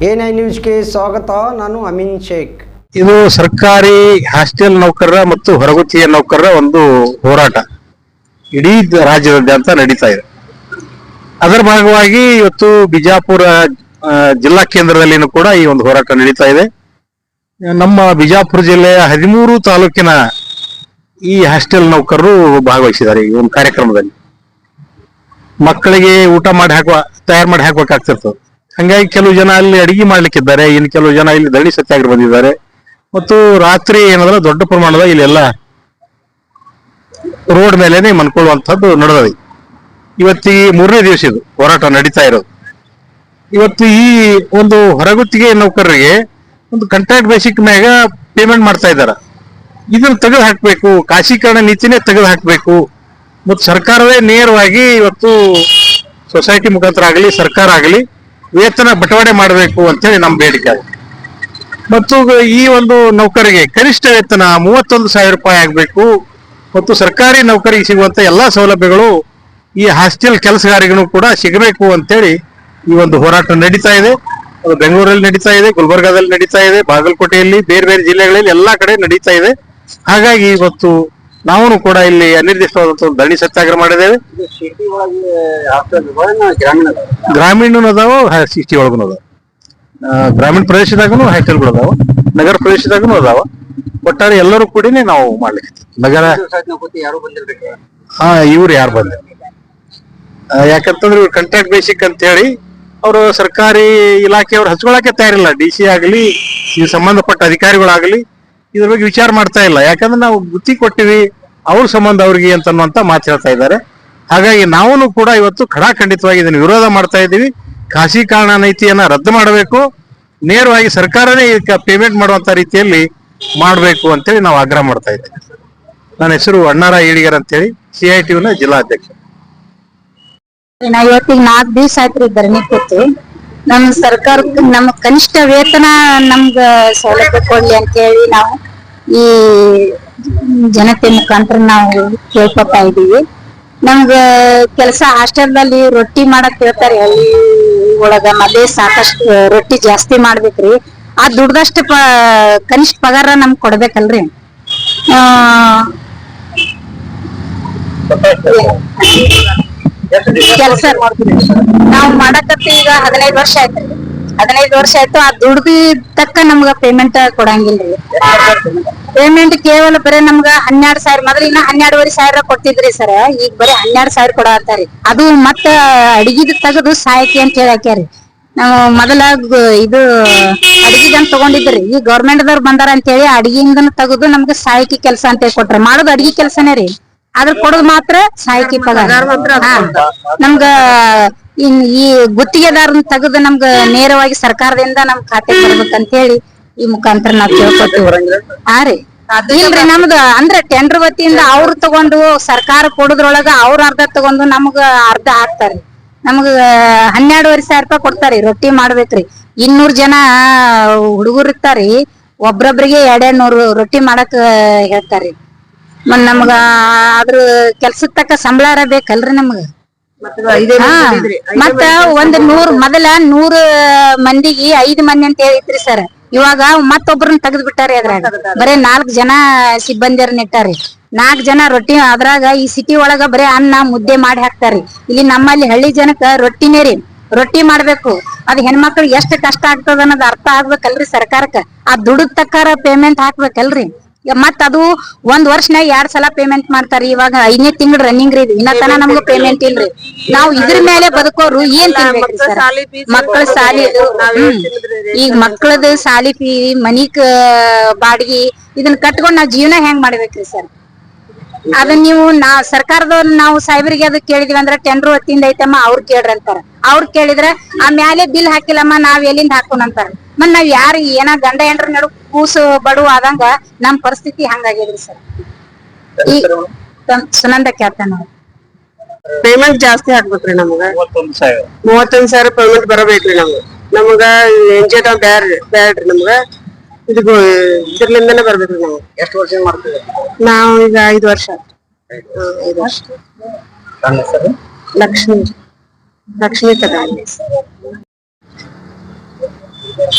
ಎ9 ನ್ಯೂಸ್ಗೆ ಸ್ವಾಗತ. ನಾನು ಅಮೀನ್ ಶೇಖ್. ಇದು ಸರ್ಕಾರಿ ಹಾಸ್ಟೆಲ್ ನೌಕರರ ಮತ್ತು ಹೊರಗುತ್ತಿಗೆ ನೌಕರರ ಒಂದು ಹೋರಾಟ ಇಡೀ ರಾಜ್ಯದಾದ್ಯಂತ ನಡೀತಾ ಇದೆ. ಅದರ ಭಾಗವಾಗಿ ಇವತ್ತು ಬಿಜಾಪುರ ಜಿಲ್ಲಾ ಕೇಂದ್ರದಲ್ಲಿನೂ ಕೂಡ ಈ ಒಂದು ಹೋರಾಟ ನಡೀತಾ ಇದೆ. ನಮ್ಮ ಬಿಜಾಪುರ ಜಿಲ್ಲೆಯ 13 ತಾಲೂಕಿನ ಈ ಹಾಸ್ಟೆಲ್ ನೌಕರರು ಭಾಗವಹಿಸಿದ್ದಾರೆ ಈ ಒಂದು ಕಾರ್ಯಕ್ರಮದಲ್ಲಿ. ಮಕ್ಕಳಿಗೆ ಊಟ ಮಾಡಿ ತಯಾರು ಮಾಡಿ ಹಾಕಬೇಕಾಗ್ತಿರ್ತದೆ. ಹಂಗಾಗಿ ಕೆಲವು ಜನ ಅಲ್ಲಿ ಅಡಿಗೆ ಮಾಡ್ಲಿಕ್ಕಿದ್ದಾರೆ, ಇನ್ನು ಕೆಲವು ಜನ ಇಲ್ಲಿ ದಣಿ ಸತ್ಯಾಗ್ರಹ ಬಂದಿದ್ದಾರೆ. ಮತ್ತು ರಾತ್ರಿ ಏನಂದ್ರೆ ದೊಡ್ಡ ಪ್ರಮಾಣದ ಇಲ್ಲೆಲ್ಲ ರೋಡ್ ಮೇಲೆನೆ ಮನ್ಕೊಳ್ಳುವಂಥದ್ದು ನಡೆದಿದೆ. ಇವತ್ತಿ 3ನೇ ದಿವಸ ಇದು ಹೋರಾಟ ನಡೀತಾ ಇರೋದು. ಇವತ್ತು ಈ ಒಂದು ಹೊರಗುತ್ತಿಗೆ ನೌಕರರಿಗೆ ಒಂದು ಕಾಂಟ್ರಾಕ್ಟ್ ಬೇಸಿಕ್ ಮ್ಯಾಗ ಪೇಮೆಂಟ್ ಮಾಡ್ತಾ ಇದ್ದಾರೆ. ಇದನ್ನು ತೆಗೆದು ಹಾಕಬೇಕು, ಖಾಸಗೀಕರಣ ನೀತಿನೇ ತೆಗೆದು ಹಾಕಬೇಕು. ಮತ್ತು ಸರ್ಕಾರವೇ ನೇರವಾಗಿ ಇವತ್ತು ಸೊಸೈಟಿ ಮುಖಾಂತರ ಆಗಲಿ ಸರ್ಕಾರ ಆಗಲಿ ವೇತನ ಬಟವಾಡೆ ಮಾಡಬೇಕು ಅಂತೇಳಿ ನಮ್ಮ ಬೇಡಿಕೆ. ಮತ್ತು ಈ ಒಂದು ನೌಕರಿಗೆ ಕನಿಷ್ಠ ವೇತನ 31,000 ರೂಪಾಯಿ ಆಗಬೇಕು. ಮತ್ತು ಸರ್ಕಾರಿ ನೌಕರಿಗೆ ಸಿಗುವಂತ ಎಲ್ಲಾ ಸೌಲಭ್ಯಗಳು ಈ ಹಾಸ್ಟೆಲ್ ಕೆಲಸಗಾರಿಗೂ ಕೂಡ ಸಿಗಬೇಕು ಅಂತೇಳಿ ಈ ಒಂದು ಹೋರಾಟ ನಡೀತಾ ಇದೆ. ಅದು ಬೆಂಗಳೂರಲ್ಲಿ ನಡೀತಾ ಇದೆ, ಗುಲ್ಬರ್ಗಾದಲ್ಲಿ ನಡೀತಾ ಇದೆ, ಬಾಗಲಕೋಟೆಯಲ್ಲಿ, ಬೇರೆ ಬೇರೆ ಜಿಲ್ಲೆಗಳಲ್ಲಿ ಎಲ್ಲಾ ಕಡೆ ನಡೀತಾ ಇದೆ. ಹಾಗಾಗಿ ಇವತ್ತು ನಾವು ಕೂಡ ಇಲ್ಲಿ ಅನಿರ್ದಿಷ್ಟವಾದಂತ ಧರಣಿ ಸತ್ಯಾಗ್ರಹ ಮಾಡಿದ್ದೇವೆ. ಗ್ರಾಮೀಣ ಅದಾವ, ಸಿಟಿ ಒಳಗೂ ಅದಾವ. ಗ್ರಾಮೀಣ ಪ್ರದೇಶದಾಗೂ ಹಾಸ್ಟೆಲ್ಗಳು ಅದಾವ, ನಗರ ಪ್ರದೇಶದಾಗೂ ಅದಾವ. ಒಟ್ಟಾರೆ ಎಲ್ಲರೂ ಕೂಡಿನೇ ನಾವು ಮಾಡ್ಲಿಕ್ಕೆ ನಗರ ಇವ್ರು ಯಾರು ಬಂದ ಯಾಕಂತಂದ್ರೆ ಇವ್ರು ಕಾಂಟ್ರಾಕ್ಟ್ ಬೇಸಿಕ್ ಅಂತ ಹೇಳಿ ಅವರು ಸರ್ಕಾರಿ ಇಲಾಖೆಯವ್ರು ಹಚ್ಕೊಳಕ್ಕೆ ತಯಾರಿಲ್ಲ. DC ಆಗಲಿ ಈ ಸಂಬಂಧಪಟ್ಟ ಅಧಿಕಾರಿಗಳಾಗಲಿ ಇದ್ರ ಬಗ್ಗೆ ವಿಚಾರ ಮಾಡ್ತಾ ಇಲ್ಲ. ಯಾಕಂದ್ರೆ ನಾವು ಗುತ್ತಿ ಕೊಟ್ಟಿವಿ, ಅವ್ರ ಸಂಬಂಧ ಅವ್ರಿಗೆ ಅಂತನ್ನುವಂತ ಮಾತು ಹೇಳ್ತಾ ಇದ್ದಾರೆ. ಹಾಗಾಗಿ ನಾವು ಕೂಡ ಇವತ್ತು ಖಡಾಖಂಡಿತವಾಗಿ ಇದನ್ನು ವಿರೋಧ ಮಾಡ್ತಾ ಇದ್ದೀವಿ. ಖಾಸಗೀಕರಣ ನೀತಿಯನ್ನ ರದ್ದು ಮಾಡಬೇಕು, ನೇರವಾಗಿ ಸರ್ಕಾರನೇ ಪೇಮೆಂಟ್ ಮಾಡುವಂತ ರೀತಿಯಲ್ಲಿ ಮಾಡಬೇಕು ಅಂತೇಳಿ ನಾವು ಆಗ್ರಹ ಮಾಡ್ತಾ ಇದ್ದೇವೆ. ನನ್ನ ಹೆಸರು ಅಣ್ಣಾರ ಈಡಿಗರ್ ಅಂತೇಳಿ, CITU ಜಿಲ್ಲಾ ಅಧ್ಯಕ್ಷ. ಇವತ್ತಿಗೆ 4 ದಿವಸ ಆಯ್ತು ಧರಣಿ ಕೂತು. ನಮ್ ಸರ್ಕಾರಕ್ಕೆ ನಮ್ಮ ಕನಿಷ್ಠ ವೇತನ ನಮ್ಗ ಸೌಲಭ್ಯ ಕೊಡ್ಲಿ ಅಂತ ಹೇಳಿ ನಾವು ಈ ಜನತೆ ಮುಖಾಂತರ ನಾವು ಕೇಳ್ಕೊತಾ ಇದೀವಿ. ನಮ್ಗ ಕೆಲಸ ಹಾಸ್ಟೆಲ್ದಲ್ಲಿ ರೊಟ್ಟಿ ಮಾಡಕ್ ಹೇಳ್ತಾರೆ. ಹಳ್ಳಿ ಒಳಗ ಮೊದ್ಲೇ ಸಾಕಷ್ಟು ರೊಟ್ಟಿ ಜಾಸ್ತಿ ಮಾಡ್ಬೇಕ್ರಿ. ಆ ದುಡ್ದಷ್ಟ ಕನಿಷ್ಠ ಪಗಾರ ನಮ್ಗ್ ಕೊಡ್ಬೇಕಲ್ರಿ. ಕೆಲಸ ನಾವ್ ಮಾಡಕತ್ತಿ ಈಗ 15 ವರ್ಷ ಆಯ್ತ್ರಿ. 15 ವರ್ಷ ಆಯ್ತು. ಆ ದುಡ್ದು ತಕ್ಕ ನಮ್ಗ ಪೇಮೆಂಟ್ ಕೊಡಂಗಿಲ್ರಿ. ಪೇಮೆಂಟ್ ಕೇವಲ ಬರೀ ನಮ್ಗ 12,000, ಮೊದಲಿನ 12,500 ಕೊಡ್ತಿದ್ರಿ ಸರ್. ಈಗ ಬರೀ 12,000 ಕೊಡತ್ತಾರಿ. ಅದು ಮತ್ತ ಅಡಿಗೆದ ತೆಗೆದು ಸಹಾಯಕಿ ಅಂತ ಹೇಳಿ ಹಾಕ್ಯಾರಿ. ನಾವು ಮೊದಲ ಇದು ಅಡಿಗೆದಂತ ತಗೊಂಡಿದ್ರಿ. ಈ ಗೌರ್ಮೆಂಟ್ ದವ್ರು ಬಂದಾರ ಅಂತ ಹೇಳಿ ಅಡಿಗೆಯಿಂದನ ತೆಗೆದು ನಮ್ಗ ಸಹಾಯಕಿ ಕೆಲಸ ಅಂತ ಹೇಳಿ ಕೊಟ್ರ. ಮಾಡೋದು ಅಡಿಗೆ ಕೆಲಸನೇ ರೀ, ಆದ್ರ ಕೊಡೋದು ಮಾತ್ರ ಸಹಾಯಕಿ ಪಗಾರ. ನಮ್ಗ ಈ ಗುತ್ತಿಗೆದಾರನ್ ತೆಗೆದು ನಮ್ಗ ನೇರವಾಗಿ ಸರ್ಕಾರದಿಂದ ನಮ್ ಖಾತೆ ಬರ್ಬೇಕಂತ ಹೇಳಿ ಈ ಮುಖಾಂತರ ನಾವ್ ಕೇಳ್ಕೊತೀವಿ. ರೀ ಇಲ್ರಿ, ನಮ್ದು ಅಂದ್ರೆ ಟೆಂಡರ್ ವತಿಯಿಂದ ಅವ್ರು ತಗೊಂಡು ಸರ್ಕಾರ ಕೊಡೋದ್ರೊಳಗ ಅವ್ರ ಅರ್ಧ ತಗೊಂಡು ನಮ್ಗ ಅರ್ಧ ಹಾಕ್ತಾರಿ. ನಮ್ಗ 12,500 ರೂಪಾಯಿ ಕೊಡ್ತಾರಿ. ರೊಟ್ಟಿ ಮಾಡ್ಬೇಕ್ರಿ. 200 ಜನ ಹುಡುಗರು ಇರ್ತಾರಿ. ಒಬ್ರೊಬ್ರಿಗೆ 200 ರೊಟ್ಟಿ ಮಾಡಕ್ ಹೇಳ್ತಾರಿ. ನಮ್ಗ ಅದ್ರ ಕೆಲ್ಸದ ತಕ್ಕ ಸಂಬಳ ಬೇಕಲ್ರಿ ನಮ್ಗ. ಮತ್ತ ಒಂದ್ 100 ಮೊದಲ 100 ಮಂದಿಗೆ 5 ಮಂದಿ ಅಂತ ಹೇಳಿತ್ರಿ ಸರ್. ಇವಾಗ ಮತ್ತೊಬ್ರನ್ನ ತೆಗೆದು ಬಿಟ್ಟಾರಿ. ಅದ್ರಾಗ ಬರೇ 4 ಜನ ಸಿಬ್ಬಂದಿಯರ್ನ ಇಟ್ಟಾರಿ. 4 ಜನ ರೊಟ್ಟಿ. ಅದ್ರಾಗ ಈ ಸಿಟಿ ಒಳಗ ಬರೇ ಅನ್ನ ಮುದ್ದೆ ಮಾಡಿ ಹಾಕ್ತಾರಿ. ಇಲ್ಲಿ ನಮ್ಮಲ್ಲಿ ಹಳ್ಳಿ ಜನಕ್ಕ ರೊಟ್ಟಿನೇ ರೀ. ರೊಟ್ಟಿ ಮಾಡ್ಬೇಕು. ಅದ್ ಹೆಣ್ಮಕ್ಳಿಗೆ ಎಷ್ಟ್ ಕಷ್ಟ ಆಗ್ತದ ಅನ್ನೋದು ಅರ್ಥ ಆಗ್ಬೇಕಲ್ರಿ ಸರ್ಕಾರಕ್ಕ. ಆ ದುಡ್ಡು ತಕ್ಕಾರ ಪೇಮೆಂಟ್ ಹಾಕ್ಬೇಕಲ್ರಿ. ಮತ್ ಅದು 1 ವರ್ಷನಾಗ 2 ಸಲ ಪೇಮೆಂಟ್ ಮಾಡ್ತಾರಿ. ಇವಾಗ 5ನೇ ತಿಂಗಳು ರನ್ನಿಂಗ್ ರೀ. ಇನ್ನ ತನ ನಮ್ಗ ಪೇಮೆಂಟ್ ಇಲ್ರಿ. ನಾವು ಇದ್ರ ಮೇಲೆ ಬದುಕೋರು ಏನ್ ತಿನ್ಬೇಕ್ರಿ ಸರ್? ಮಕ್ಕಳ ಸಾಲಿ, ಈಗ ಮಕ್ಕಳದ ಸಾಲಿ ಫೀ, ಮನಿಕ್ ಬಾಡಿಗೆ, ಇದನ್ನ ಕಟ್ಕೊಂಡ್ ನಾವ್ ಜೀವನ ಹೆಂಗ್ ಮಾಡ್ಬೇಕ್ರಿ ಸರ್? ಅದನ್ನ ನೀವು ಸರ್ಕಾರದವ್ರ ನಾವು ಸಾಹೇಬರಿಗೆ ಅದಕ್ಕೆ ಕೇಳಿದ್ವಿ ಅಂದ್ರೆ ಟೆಂಡರ್ ವತಿಯಿಂದ ಐತಮ್ಮ ಅವ್ರು ಕೇಳ್ರಿ ಅಂತಾರ. ಅವ್ರು ಕೇಳಿದ್ರೆ ಆ ಮ್ಯಾಲೆ ಬಿಲ್ ಹಾಕಿಲ್ಲಮ್ಮ ನಾವ್ ಎಲ್ಲಿಂದ ಹಾಕೋಣ ಅಂತಾರ. ಮತ್ ನಾವ್ ಯಾರು ಏನ ಗಂಡ ಹೆಂಡ್ರ ನಡು ಕೂಸು ಬಡು ಆದಂಗ ನಮ್ ಪರಿಸ್ಥಿತಿ ಹಂಗಾಗಿದ್ರಿ ಸರ್. ಈ ಸುನಂದ ಖ್ಯಾತನ ಪೇಮೆಂಟ್ ಜಾಸ್ತಿ ಹಾಕ್ಬೇಕ್ರಿ. ನಮ್ಗ 31,000 ಪೇಮೆಂಟ್ ಬರಬೇಕ್ರಿ. ನಮ್ಗ ಎಂಜೆಟ್ ಬ್ಯಾಡ್ರಿ. ನಮ್ಗ ಇದ್ರಲಿಂದನೇ ಬರ್ಬೇಕ್ರಿ. ನಾವು ಎಷ್ಟು ವರ್ಷ ಮಾಡ್ತೀವಿ ನಾವು ಈಗ 5 ವರ್ಷ. 5 ವರ್ಷ. ಲಕ್ಷ್ಮೀ ಕದಾಳಿ. ಬೇಕು.